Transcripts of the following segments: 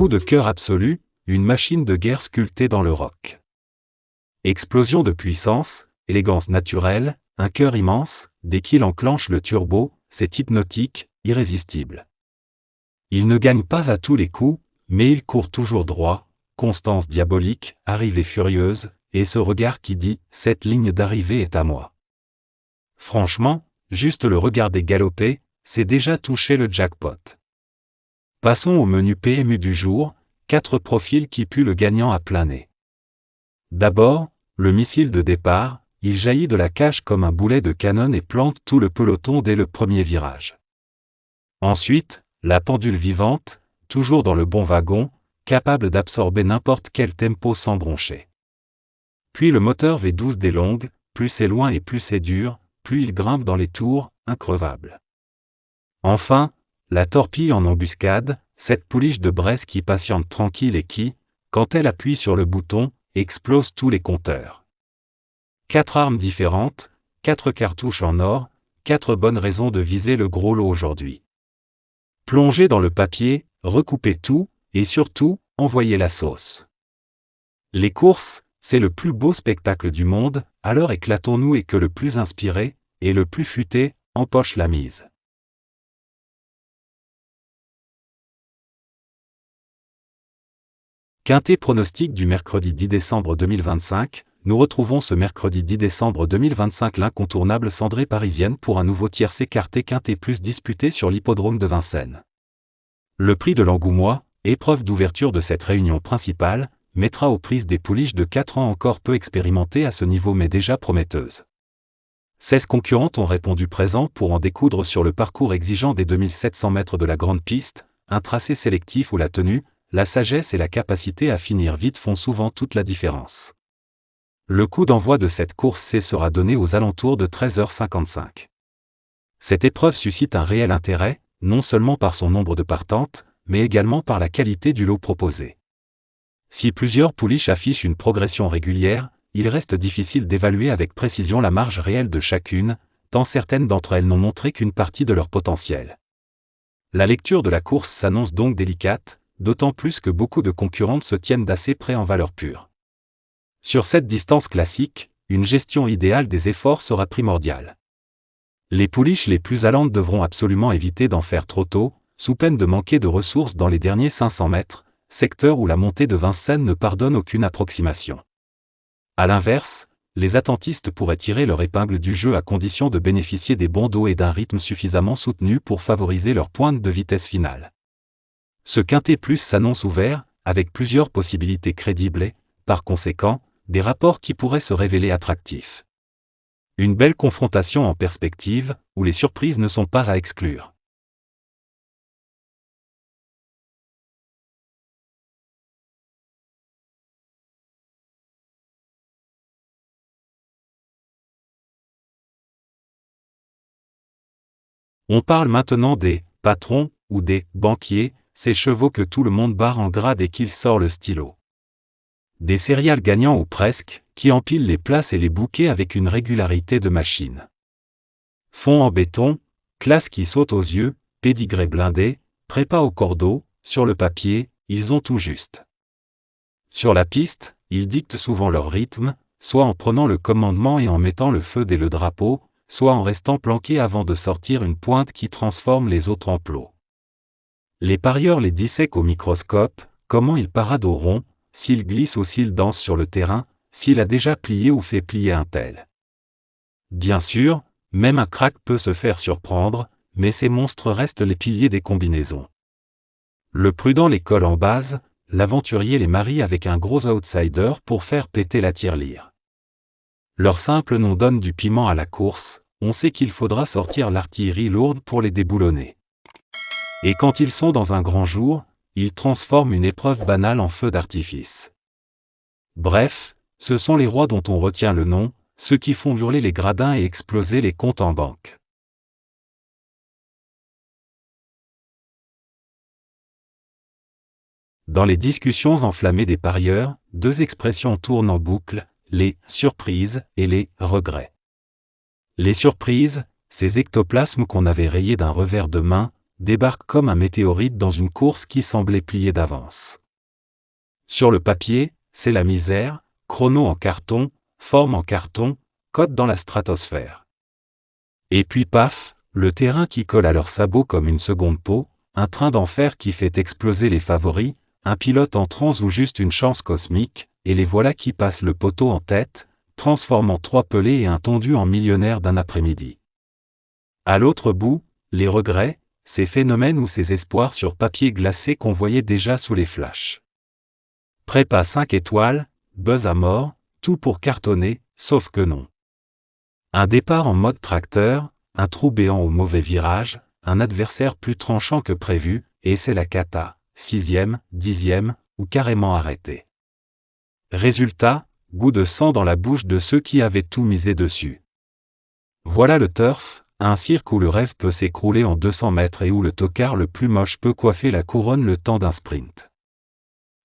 Coup de cœur absolu, une machine de guerre sculptée dans le roc. Explosion de puissance, élégance naturelle, un cœur immense, dès qu'il enclenche le turbo, c'est hypnotique, irrésistible. Il ne gagne pas à tous les coups, mais il court toujours droit, constance diabolique, arrivée furieuse, et ce regard qui dit « cette ligne d'arrivée est à moi ». Franchement, juste le regarder galoper, c'est déjà toucher le jackpot. Passons au menu PMU du jour, 4 profils qui puent le gagnant à plein nez. D'abord, le missile de départ, il jaillit de la cage comme un boulet de canon et plante tout le peloton dès le premier virage. Ensuite, la pendule vivante, toujours dans le bon wagon, capable d'absorber n'importe quel tempo sans broncher. Puis le moteur V12 des longues, plus c'est loin et plus c'est dur, plus il grimpe dans les tours, increvable. Enfin, la torpille en embuscade, cette pouliche de Bresse qui patiente tranquille et qui, quand elle appuie sur le bouton, explose tous les compteurs. 4 armes différentes, 4 cartouches en or, 4 bonnes raisons de viser le gros lot aujourd'hui. Plongez dans le papier, recoupez tout, et surtout, envoyez la sauce. Les courses, c'est le plus beau spectacle du monde, alors éclatons-nous et que le plus inspiré, et le plus futé, empoche la mise. Quintet pronostic du mercredi 10 décembre 2025, nous retrouvons ce mercredi 10 décembre 2025 l'incontournable cendrée parisienne pour un nouveau tiercé écarté Quintet plus disputé sur l'hippodrome de Vincennes. Le prix de l'Angoumois, épreuve d'ouverture de cette réunion principale, mettra aux prises des pouliches de 4 ans encore peu expérimentées à ce niveau mais déjà prometteuses. 16 concurrentes ont répondu présent pour en découdre sur le parcours exigeant des 2700 mètres de la grande piste, un tracé sélectif où la tenue, la sagesse et la capacité à finir vite font souvent toute la différence. Le coup d'envoi de cette course C sera donné aux alentours de 13h55. Cette épreuve suscite un réel intérêt, non seulement par son nombre de partantes, mais également par la qualité du lot proposé. Si plusieurs pouliches affichent une progression régulière, il reste difficile d'évaluer avec précision la marge réelle de chacune, tant certaines d'entre elles n'ont montré qu'une partie de leur potentiel. La lecture de la course s'annonce donc délicate, d'autant plus que beaucoup de concurrentes se tiennent d'assez près en valeur pure. Sur cette distance classique, une gestion idéale des efforts sera primordiale. Les pouliches les plus allantes devront absolument éviter d'en faire trop tôt, sous peine de manquer de ressources dans les derniers 500 mètres, secteur où la montée de Vincennes ne pardonne aucune approximation. A l'inverse, les attentistes pourraient tirer leur épingle du jeu à condition de bénéficier des bons dos et d'un rythme suffisamment soutenu pour favoriser leur pointe de vitesse finale. Ce Quintet plus s'annonce ouvert, avec plusieurs possibilités crédibles et, par conséquent, des rapports qui pourraient se révéler attractifs. Une belle confrontation en perspective, où les surprises ne sont pas à exclure. On parle maintenant des « patrons » ou des « banquiers », ces chevaux que tout le monde barre en gras dès qu'il sort le stylo. Des céréales gagnants ou presque, qui empilent les places et les bouquets avec une régularité de machine. Fond en béton, classe qui saute aux yeux, pédigré blindé, prépa au cordeau, sur le papier, ils ont tout juste. Sur la piste, ils dictent souvent leur rythme, soit en prenant le commandement et en mettant le feu dès le drapeau, soit en restant planqués avant de sortir une pointe qui transforme les autres en plots. Les parieurs les dissèquent au microscope, comment ils paradent au rond, s'il glisse ou s'il danse sur le terrain, s'il a déjà plié ou fait plier un tel. Bien sûr, même un crack peut se faire surprendre, mais ces monstres restent les piliers des combinaisons. Le prudent les colle en base, l'aventurier les marie avec un gros outsider pour faire péter la tirelire. Leur simple nom donne du piment à la course, on sait qu'il faudra sortir l'artillerie lourde pour les déboulonner. Et quand ils sont dans un grand jour, ils transforment une épreuve banale en feu d'artifice. Bref, ce sont les rois dont on retient le nom, ceux qui font hurler les gradins et exploser les comptes en banque. Dans les discussions enflammées des parieurs, 2 expressions tournent en boucle, les « surprises » et les « regrets ». Les surprises, ces ectoplasmes qu'on avait rayés d'un revers de main, débarque comme un météorite dans une course qui semblait pliée d'avance. Sur le papier, c'est la misère, chrono en carton, forme en carton, cote dans la stratosphère. Et puis paf, le terrain qui colle à leurs sabots comme une seconde peau, un train d'enfer qui fait exploser les favoris, un pilote en transe ou juste une chance cosmique, et les voilà qui passent le poteau en tête, transformant 3 pelés et un tondu en millionnaire d'un après-midi. À l'autre bout, les regrets, ces phénomènes ou ces espoirs sur papier glacé qu'on voyait déjà sous les flashs. Prépa 5 étoiles, buzz à mort, tout pour cartonner, sauf que non. Un départ en mode tracteur, un trou béant au mauvais virage, un adversaire plus tranchant que prévu, et c'est la cata, 6e, 10e, ou carrément arrêté. Résultat, goût de sang dans la bouche de ceux qui avaient tout misé dessus. Voilà le turf, un cirque où le rêve peut s'écrouler en 200 mètres et où le tocard le plus moche peut coiffer la couronne le temps d'un sprint.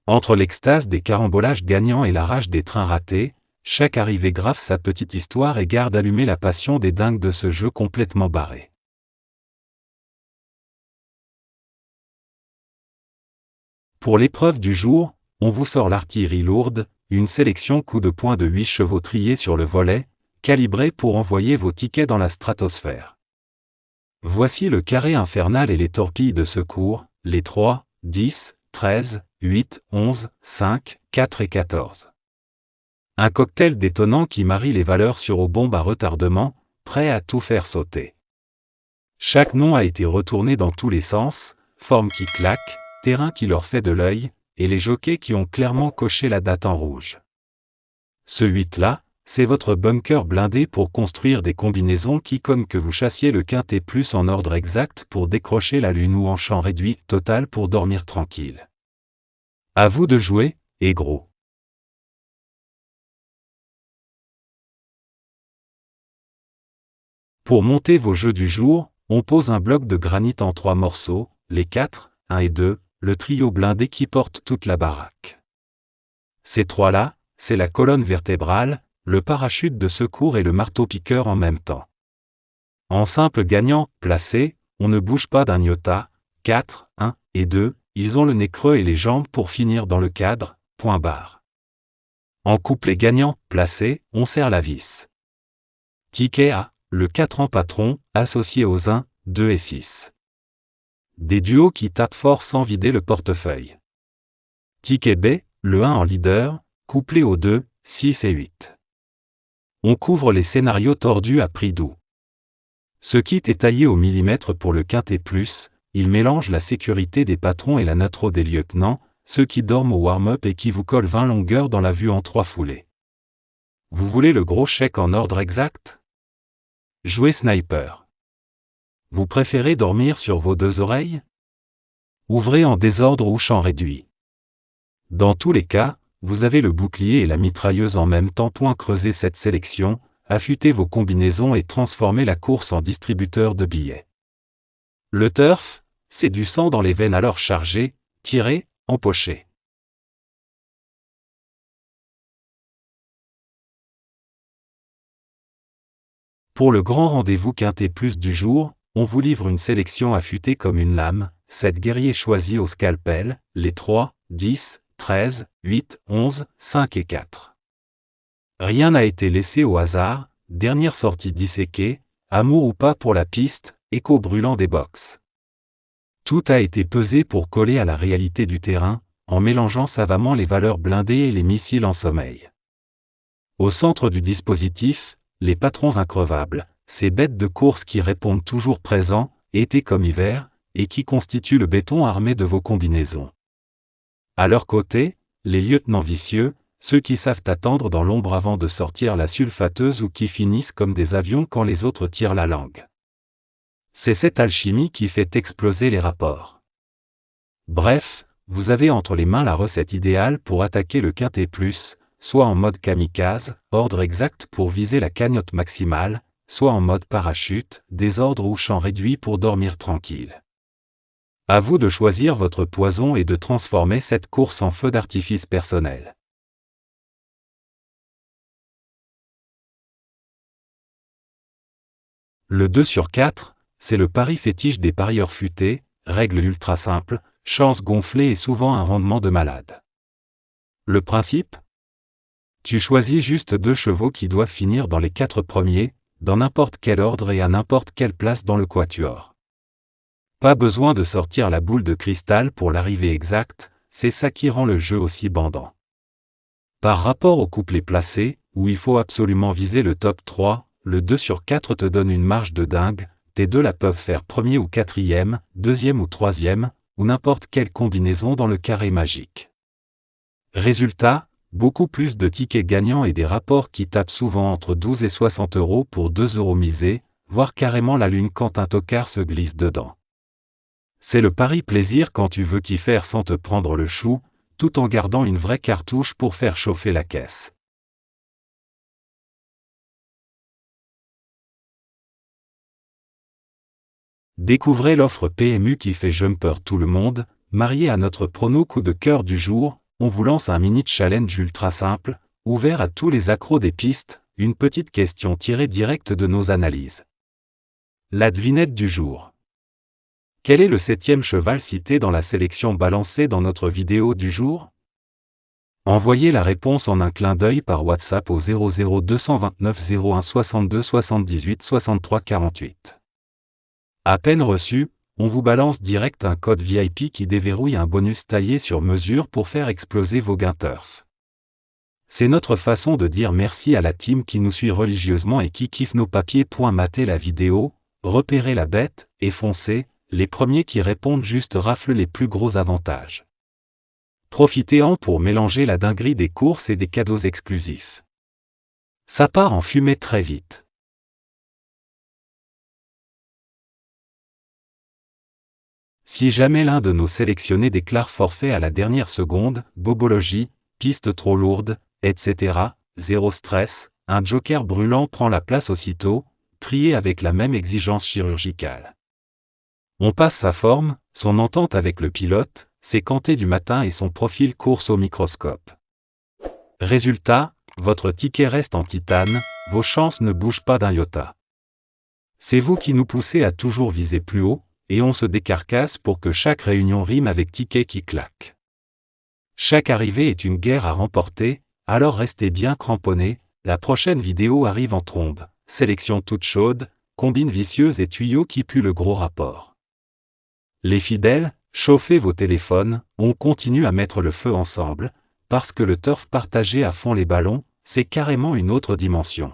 Entre l'extase des carambolages gagnants et la rage des trains ratés, chaque arrivée grave sa petite histoire et garde allumée la passion des dingues de ce jeu complètement barré. Pour l'épreuve du jour, on vous sort l'artillerie lourde, une sélection coup de poing de 8 chevaux triés sur le volet, calibrés pour envoyer vos tickets dans la stratosphère. Voici le carré infernal et les torpilles de secours, les 3, 10, 13, 8, 11, 5, 4 et 14. Un cocktail détonnant qui marie les valeurs sur aux bombes à retardement, prêt à tout faire sauter. Chaque nom a été retourné dans tous les sens, forme qui claque, terrain qui leur fait de l'œil, et les jockeys qui ont clairement coché la date en rouge. Ce 8-là, c'est votre bunker blindé pour construire des combinaisons qui comme que vous chassiez le quintet plus en ordre exact pour décrocher la lune ou en champ réduit total pour dormir tranquille. À vous de jouer, et gros. Pour monter vos jeux du jour, on pose un bloc de granit en 3 morceaux, les 4, 1 et 2, le trio blindé qui porte toute la baraque. Ces 3-là, c'est la colonne vertébrale, le parachute de secours et le marteau-piqueur en même temps. En simple gagnant, placé, on ne bouge pas d'un iota, 4, 1 et 2, ils ont le nez creux et les jambes pour finir dans le cadre, point barre. En couplet gagnant, placé, on serre la vis. Ticket A, le 4 en patron, associé aux 1, 2 et 6. Des duos qui tapent fort sans vider le portefeuille. Ticket B, le 1 en leader, couplé aux 2, 6 et 8. On couvre les scénarios tordus à prix doux. Ce kit est taillé au millimètre pour le quintet plus, il mélange la sécurité des patrons et la natro des lieutenants, ceux qui dorment au warm-up et qui vous collent 20 longueurs dans la vue en 3 foulées. Vous voulez le gros chèque en ordre exact? Jouez sniper. Vous préférez dormir sur vos 2 oreilles? Ouvrez en désordre ou champ réduit. Dans tous les cas, vous avez le bouclier et la mitrailleuse en même temps. Creusez cette sélection, affûtez vos combinaisons et transformez la course en distributeur de billets. Le turf, c'est du sang dans les veines alors chargé, tiré, empoché. Pour le grand rendez-vous quintet plus du jour, on vous livre une sélection affûtée comme une lame, 7 guerriers choisis au scalpel, les 3, 10, 13, 8, 11, 5 et 4. Rien n'a été laissé au hasard, dernière sortie disséquée, amour ou pas pour la piste, écho brûlant des box. Tout a été pesé pour coller à la réalité du terrain, en mélangeant savamment les valeurs blindées et les missiles en sommeil. Au centre du dispositif, les patrons increvables, ces bêtes de course qui répondent toujours présents, été comme hiver, et qui constituent le béton armé de vos combinaisons. À leur côté, les lieutenants vicieux, ceux qui savent attendre dans l'ombre avant de sortir la sulfateuse ou qui finissent comme des avions quand les autres tirent la langue. C'est cette alchimie qui fait exploser les rapports. Bref, vous avez entre les mains la recette idéale pour attaquer le quintet plus, soit en mode kamikaze, ordre exact pour viser la cagnotte maximale, soit en mode parachute, désordre ou champ réduit pour dormir tranquille. À vous de choisir votre poison et de transformer cette course en feu d'artifice personnel. Le 2 sur 4, c'est le pari fétiche des parieurs futés, règle ultra simple, chance gonflée et souvent un rendement de malade. Le principe ? Tu choisis juste 2 chevaux qui doivent finir dans les 4 premiers, dans n'importe quel ordre et à n'importe quelle place dans le quatuor. Pas besoin de sortir la boule de cristal pour l'arrivée exacte, c'est ça qui rend le jeu aussi bandant. Par rapport au couplet placé, où il faut absolument viser le top 3, le 2 sur 4 te donne une marge de dingue, tes 2 la peuvent faire premier ou quatrième, deuxième ou troisième, ou n'importe quelle combinaison dans le carré magique. Résultat, beaucoup plus de tickets gagnants et des rapports qui tapent souvent entre 12 et 60 € pour 2 € misés, voire carrément la lune quand un tocard se glisse dedans. C'est le pari plaisir quand tu veux kiffer sans te prendre le chou, tout en gardant une vraie cartouche pour faire chauffer la caisse. Découvrez l'offre PMU qui fait jumper tout le monde, mariée à notre prono coup de cœur du jour. On vous lance un mini challenge ultra simple, ouvert à tous les accros des pistes, une petite question tirée direct de nos analyses. La devinette du jour. Quel est le 7e cheval cité dans la sélection balancée dans notre vidéo du jour ? Envoyez la réponse en un clin d'œil par WhatsApp au 00229 01 62 78 63 48. À peine reçu, on vous balance direct un code VIP qui déverrouille un bonus taillé sur mesure pour faire exploser vos gains turf. C'est notre façon de dire merci à la team qui nous suit religieusement et qui kiffe nos papiers. Matez la vidéo, repérez la bête, et foncez, les premiers qui répondent juste raflent les plus gros avantages. Profitez-en pour mélanger la dinguerie des courses et des cadeaux exclusifs. Ça part en fumée très vite. Si jamais l'un de nos sélectionnés déclare forfait à la dernière seconde, bobologie, piste trop lourde, etc., zéro stress, un joker brûlant prend la place aussitôt, trié avec la même exigence chirurgicale. On passe sa forme, son entente avec le pilote, ses quanttés du matin et son profil course au microscope. Résultat, votre ticket reste en titane, vos chances ne bougent pas d'un iota. C'est vous qui nous poussez à toujours viser plus haut, et on se décarcasse pour que chaque réunion rime avec ticket qui claque. Chaque arrivée est une guerre à remporter, alors restez bien cramponnés, la prochaine vidéo arrive en trombe, sélection toute chaude, combine vicieuse et tuyaux qui puent le gros rapport. Les fidèles, chauffez vos téléphones, on continue à mettre le feu ensemble, parce que le turf partagé à fond les ballons, c'est carrément une autre dimension.